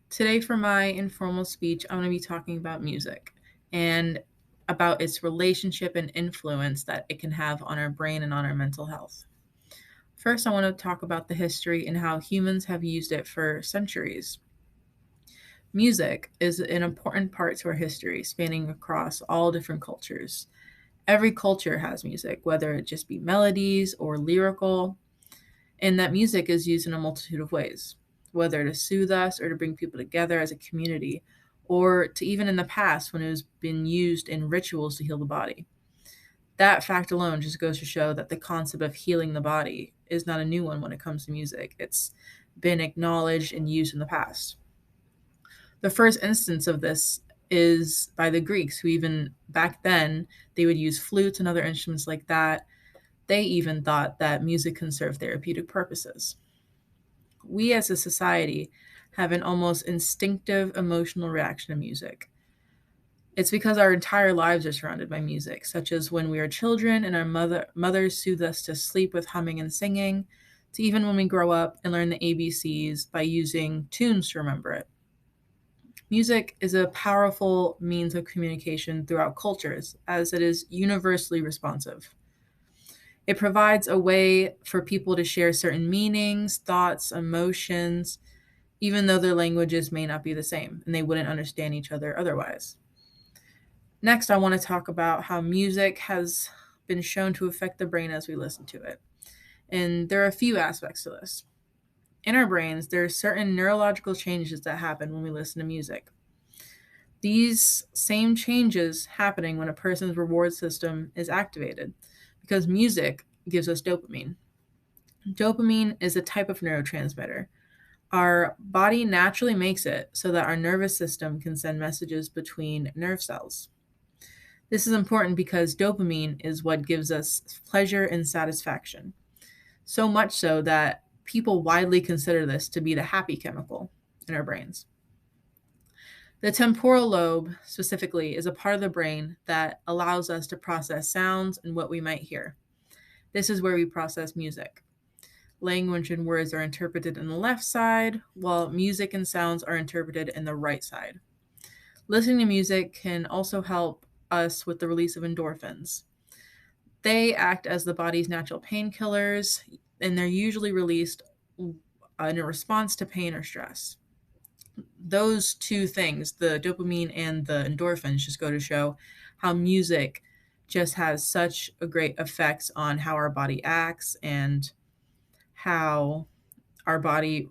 Today, for my informal speech, I'm going to be talking about music and about its relationship and influence that it can have on our brain and on our mental health. First, I want to talk about the history and how humans have used it for centuries. Music is an important part to our history, spanning across all different cultures. Every culture has music, whether it just be melodies or lyrical, and that music is used in a multitude of ways, whether to soothe us or to bring people together as a community, or to even in the past when it has been used in rituals to heal the body. That fact alone just goes to show that the concept of healing the body is not a new one when it comes to music. It's been acknowledged and used in the past. The first instance of this is by the Greeks, who even back then they would use flutes and other instruments like that. They even thought that music can serve therapeutic purposes. We as a society have an almost instinctive emotional reaction to music. It's because our entire lives are surrounded by music, such as when we are children and our mothers soothe us to sleep with humming and singing, to even when we grow up and learn the ABCs by using tunes to remember it. Music is a powerful means of communication throughout cultures, as it is universally responsive. It provides a way for people to share certain meanings, thoughts, emotions, even though their languages may not be the same and they wouldn't understand each other otherwise. Next, I want to talk about how music has been shown to affect the brain as we listen to it. And there are a few aspects to this. In our brains, there are certain neurological changes that happen when we listen to music. These same changes happening when a person's reward system is activated because music gives us dopamine. Dopamine is a type of neurotransmitter. Our body naturally makes it so that our nervous system can send messages between nerve cells. This is important because dopamine is what gives us pleasure and satisfaction. So much so that people widely consider this to be the happy chemical in our brains. The temporal lobe, specifically, is a part of the brain that allows us to process sounds and what we might hear. This is where we process music. Language and words are interpreted in the left side, while music and sounds are interpreted in the right side. Listening to music can also help us with the release of endorphins. They act as the body's natural painkillers, and they're usually released in a response to pain or stress. Those two things, the dopamine and the endorphins, just go to show how music just has such a great effects on how our body acts and how our body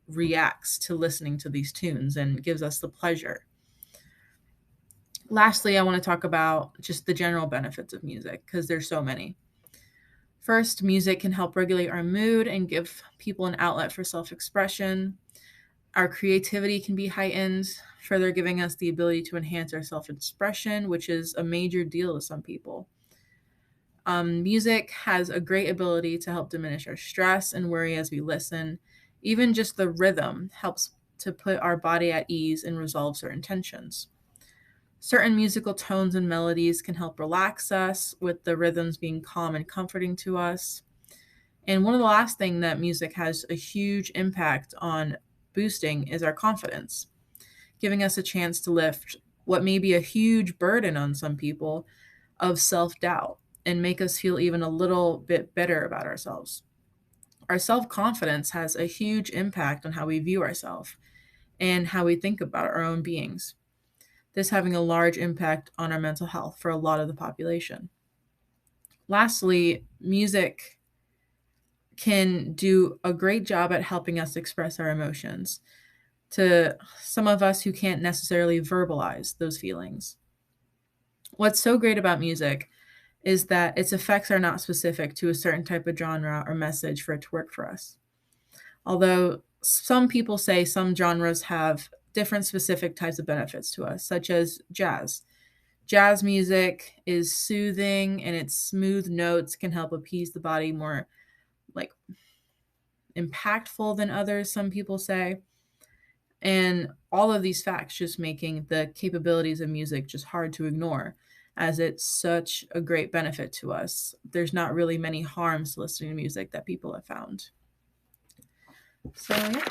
reacts to listening to these tunes and gives us the pleasure. Lastly, I want to talk about just the general benefits of music because there's so many. First, music can help regulate our mood and give people an outlet for self expression. Our creativity can be heightened, further giving us the ability to enhance our self expression, which is a major deal to some people. Music has a great ability to help diminish our stress and worry as we listen. Even just the rhythm helps to put our body at ease and resolve certain tensions. Certain musical tones and melodies can help relax us, with the rhythms being calm and comforting to us. And one of the last thing that music has a huge impact on boosting is our confidence, giving us a chance to lift what may be a huge burden on some people of self-doubt and make us feel even a little bit better about ourselves. Our self-confidence has a huge impact on how we view ourselves and how we think about our own beings. This having a large impact on our mental health for a lot of the population. Lastly, music can do a great job at helping us express our emotions to some of us who can't necessarily verbalize those feelings. What's so great about music is that its effects are not specific to a certain type of genre or message for it to work for us. Although some people say some genres have different specific types of benefits to us, such as jazz. Jazz music is soothing and its smooth notes can help appease the body more like impactful than others, some people say. And all of these facts just making the capabilities of music just hard to ignore as it's such a great benefit to us. There's not really many harms to listening to music that people have found. So, yeah.